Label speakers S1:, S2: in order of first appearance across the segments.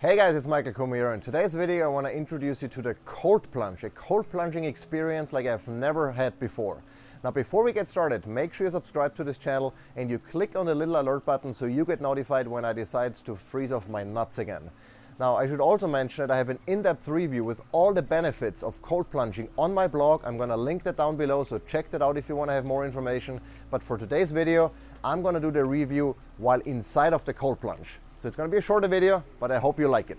S1: Hey guys, it's Michael Kummer here. In today's video I want to introduce you to the cold plunge, a cold plunging experience like I've never had before. Now before we get started, make sure you subscribe to this channel and you click on the little alert button so you get notified when I decide to freeze off my nuts again. Now I should also mention that I have an in-depth review with all the benefits of cold plunging on my blog. I'm going to link that down below, so check that out if you want to have more information. But for today's video, I'm going to do the review while inside of the cold plunge. So it's going to be a shorter video, but I hope you like it.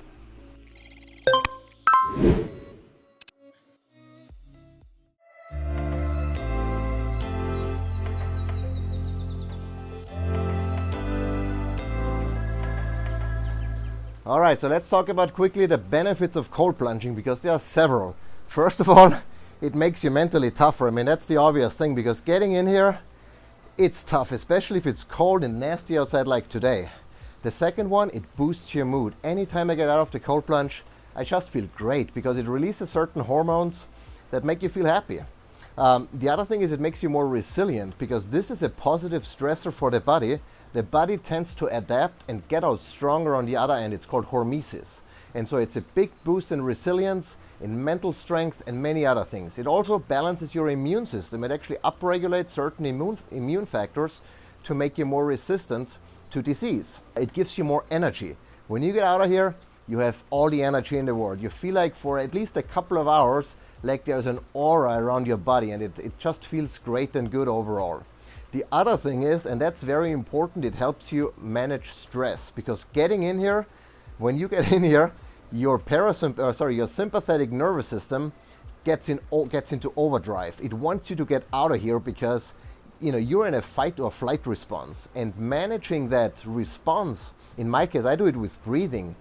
S1: All right, so let's talk about quickly the benefits of cold plunging, because there are several. First of all, it makes you mentally tougher. I mean, that's the obvious thing, because getting in here, it's tough, especially if it's cold and nasty outside like today. The second one, it boosts your mood. Anytime I get out of the cold plunge, I just feel great because it releases certain hormones that make you feel happy. The other thing is it makes you more resilient, because this is a positive stressor for the body. The body tends to adapt and get out stronger on the other end. It's called hormesis. And so it's a big boost in resilience, in mental strength, and many other things. It also balances your immune system. It actually upregulates certain immune factors to make you more resistant to disease. It gives you more energy. When you get out of here, you have all the energy in the world. You feel like for at least a couple of hours, like there's an aura around your body, and it just feels great and good overall. The other thing is, and that's very important, it helps you manage stress, because getting in here, when you get in here, your sympathetic nervous system gets into overdrive. It wants you to get out of here because you're in a fight or flight response, and managing that response, in my case, I do it with breathing,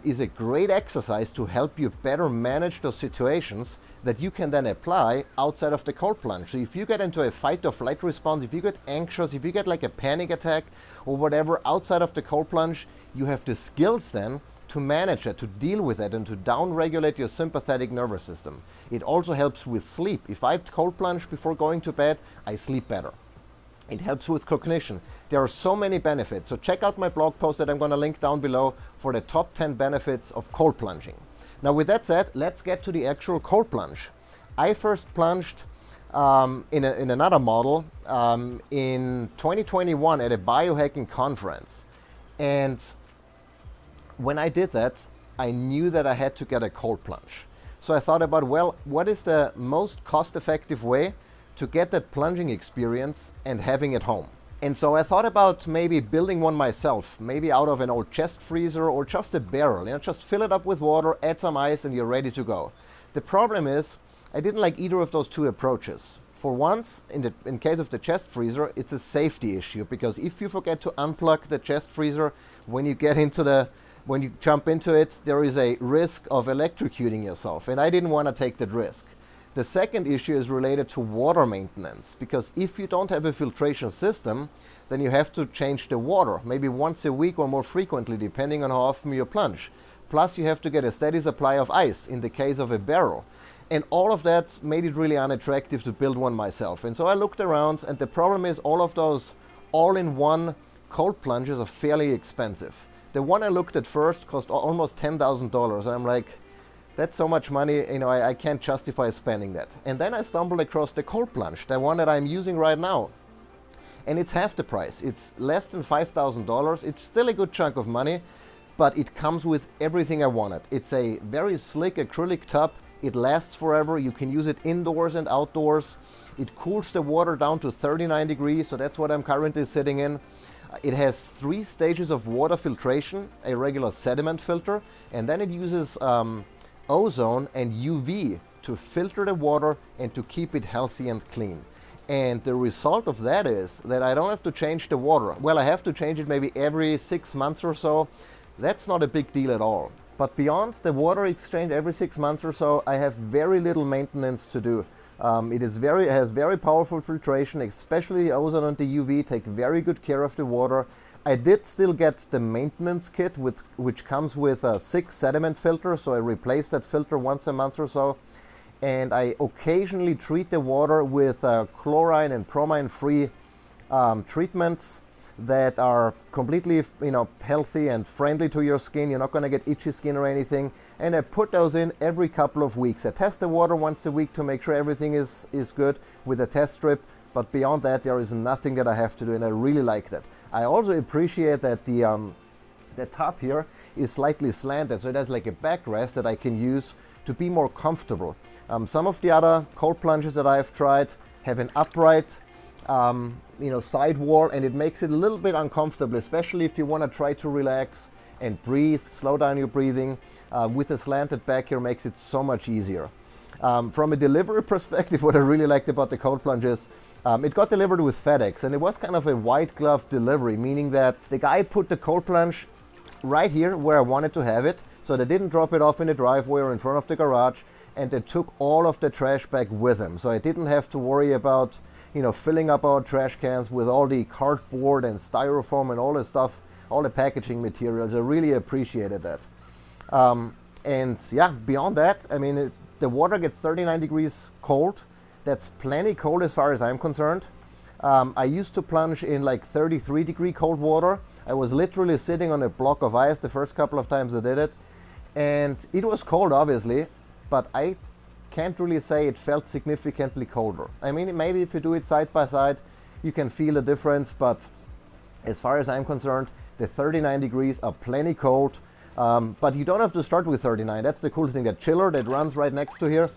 S1: is a great exercise to help you better manage those situations that you can then apply outside of the cold plunge. So if you get into a fight or flight response, if you get anxious, if you get like a panic attack or whatever outside of the cold plunge, you have the skills then to manage it, to deal with it, and to down-regulate your sympathetic nervous system. It also helps with sleep. If I cold plunge before going to bed, I sleep better. It helps with cognition. There are so many benefits. So check out my blog post that I'm going to link down below for the top 10 benefits of cold plunging. Now with that said, let's get to the actual cold plunge. I first plunged in another model in 2021 at a biohacking conference. And when I did that, I knew that I had to get a cold plunge. So I thought about, well, what is the most cost-effective way to get that plunging experience and having it home? And so I thought about maybe building one myself, maybe out of an old chest freezer or just a barrel. Just fill it up with water, add some ice, and you're ready to go. The problem is, I didn't like either of those two approaches. For once, in case of the chest freezer, it's a safety issue, because if you forget to unplug the chest freezer when you jump into it, there is a risk of electrocuting yourself, and I didn't want to take that risk. The second issue is related to water maintenance, because if you don't have a filtration system, then you have to change the water, maybe once a week or more frequently, depending on how often you plunge. Plus you have to get a steady supply of ice in the case of a barrel. And all of that made it really unattractive to build one myself. And so I looked around, and the problem is all of those all-in-one cold plunges are fairly expensive. The one I looked at first cost almost $10,000, and I'm like, that's so much money, I can't justify spending that. And then I stumbled across the cold plunge, the one that I'm using right now. And it's half the price. It's less than $5,000. It's still a good chunk of money, but it comes with everything I wanted. It's a very slick acrylic tub. It lasts forever. You can use it indoors and outdoors. It cools the water down to 39 degrees, so that's what I'm currently sitting in. It has 3 stages of water filtration, a regular sediment filter, and then it uses ozone and UV to filter the water and to keep it healthy and clean. And the result of that is that I don't have to change the water. Well, I have to change it maybe every 6 months or so. That's not a big deal at all. But beyond the water exchange every 6 months or so, I have very little maintenance to do. It has very powerful filtration, especially the ozone and the UV take very good care of the water. I did still get the maintenance kit, which comes with 6 sediment filters, so I replace that filter once a month or so. And I occasionally treat the water with chlorine and bromine-free treatments that are completely, healthy and friendly to your skin. You're not going to get itchy skin or anything. And I put those in every couple of weeks. I test the water once a week to make sure everything is good with a test strip. But beyond that, there is nothing that I have to do, and I really like that. I also appreciate that the top here is slightly slanted, so it has like a backrest that I can use to be more comfortable. Some of the other cold plunges that I've tried have an upright side wall, and it makes it a little bit uncomfortable, especially if you want to try to relax and breathe, slow down your breathing. With a slanted back here makes it so much easier. From a delivery perspective, what I really liked about the cold plunge is it got delivered with FedEx, and it was kind of a white glove delivery, meaning that the guy put the cold plunge right here where I wanted to have it, so they didn't drop it off in the driveway or in front of the garage, and they took all of the trash back with them. So I didn't have to worry about filling up our trash cans with all the cardboard and styrofoam and all the stuff, all the packaging materials. I really appreciated that. And yeah, beyond that, I mean, the water gets 39 degrees cold. That's plenty cold as far as I'm concerned. I used to plunge in like 33-degree cold water. I was literally sitting on a block of ice the first couple of times I did it. And it was cold, obviously, but I can't really say it felt significantly colder. I mean, maybe if you do it side by side, you can feel a difference, but as far as I'm concerned, the 39 degrees are plenty cold. But you don't have to start with 39. That's the cool thing. That chiller that runs right next to here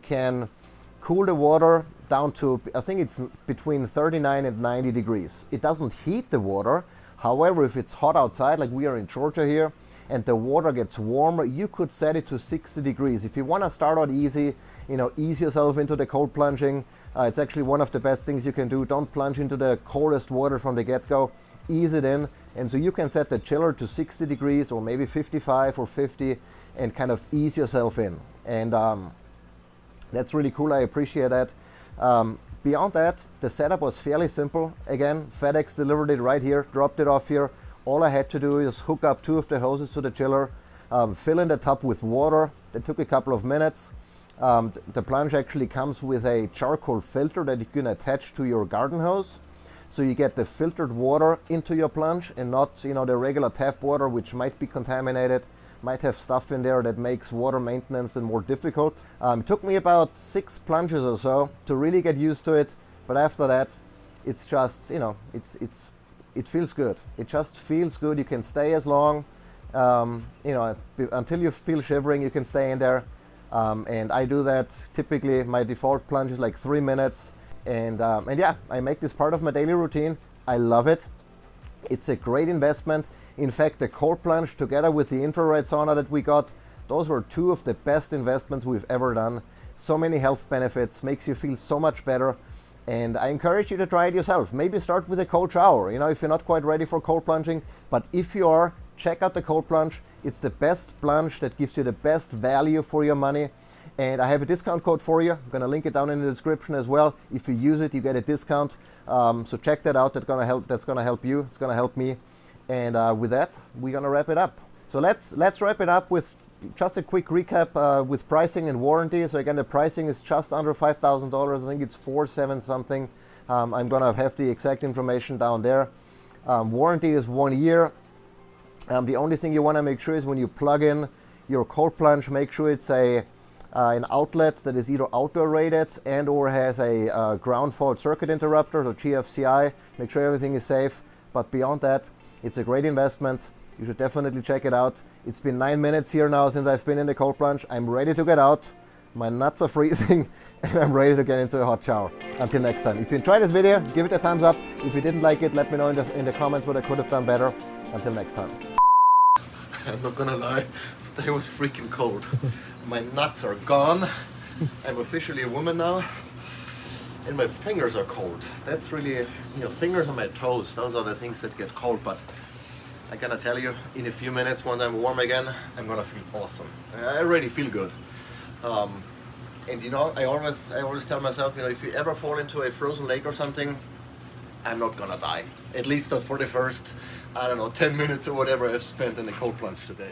S1: can cool the water down to, I think it's between 39 and 90 degrees. It doesn't heat the water. However, if it's hot outside, like we are in Georgia here, and the water gets warmer, you could set it to 60 degrees. If you want to start out easy, ease yourself into the cold plunging. It's actually one of the best things you can do. Don't plunge into the coldest water from the get-go. Ease it in. And so you can set the chiller to 60 degrees or maybe 55 or 50 and kind of ease yourself in. And that's really cool. I appreciate that. Beyond that, the setup was fairly simple. Again, FedEx delivered it right here, dropped it off here. All I had to do is hook up 2 of the hoses to the chiller, fill in the tub with water. That took a couple of minutes. The plunge actually comes with a charcoal filter that you can attach to your garden hose. So you get the filtered water into your plunge and not, the regular tap water, which might be contaminated, might have stuff in there that makes water maintenance and more difficult. It took me about 6 plunges or so to really get used to it. But after that, it's just, it feels good. It just feels good. You can stay as long, until you feel shivering, you can stay in there. And I do that. Typically, my default plunge is like 3 minutes. And yeah, I make this part of my daily routine. I love it. It's a great investment. In fact, the cold plunge together with the infrared sauna that we got, those were 2 of the best investments we've ever done. So many health benefits, makes you feel so much better. And I encourage you to try it yourself. Maybe start with a cold shower, if you're not quite ready for cold plunging. But if you are, check out the cold plunge. It's the best plunge that gives you the best value for your money. And I have a discount code for you. I'm going to link it down in the description as well. If you use it, you get a discount. So check that out. That's going to help you. It's going to help me. And with that, we're going to wrap it up. So let's wrap it up with just a quick recap with pricing and warranty. So again, the pricing is just under $5,000. I think it's 4,700 something. I'm going to have the exact information down there. Warranty is 1 year. The only thing you want to make sure is when you plug in your cold plunge, make sure it's an outlet that is either outdoor rated and or has a ground fault circuit interrupter, so GFCI. Make sure everything is safe. But beyond that, it's a great investment. You should definitely check it out. It's been 9 minutes here now since I've been in the cold plunge. I'm ready to get out. My nuts are freezing and I'm ready to get into a hot shower. Until next time. If you enjoyed this video, give it a thumbs up. If you didn't like it, let me know in the comments what I could have done better. Until next time. I'm not gonna lie, today was freaking cold. My nuts are gone. I'm officially a woman now. And my fingers are cold. That's really, fingers on my toes. Those are the things that get cold. But I gotta tell you, in a few minutes when I'm warm again, I'm gonna feel awesome. I already feel good. And I always tell myself, if you ever fall into a frozen lake or something, I'm not gonna die. At least not for the first, 10 minutes or whatever I've spent in the cold plunge today.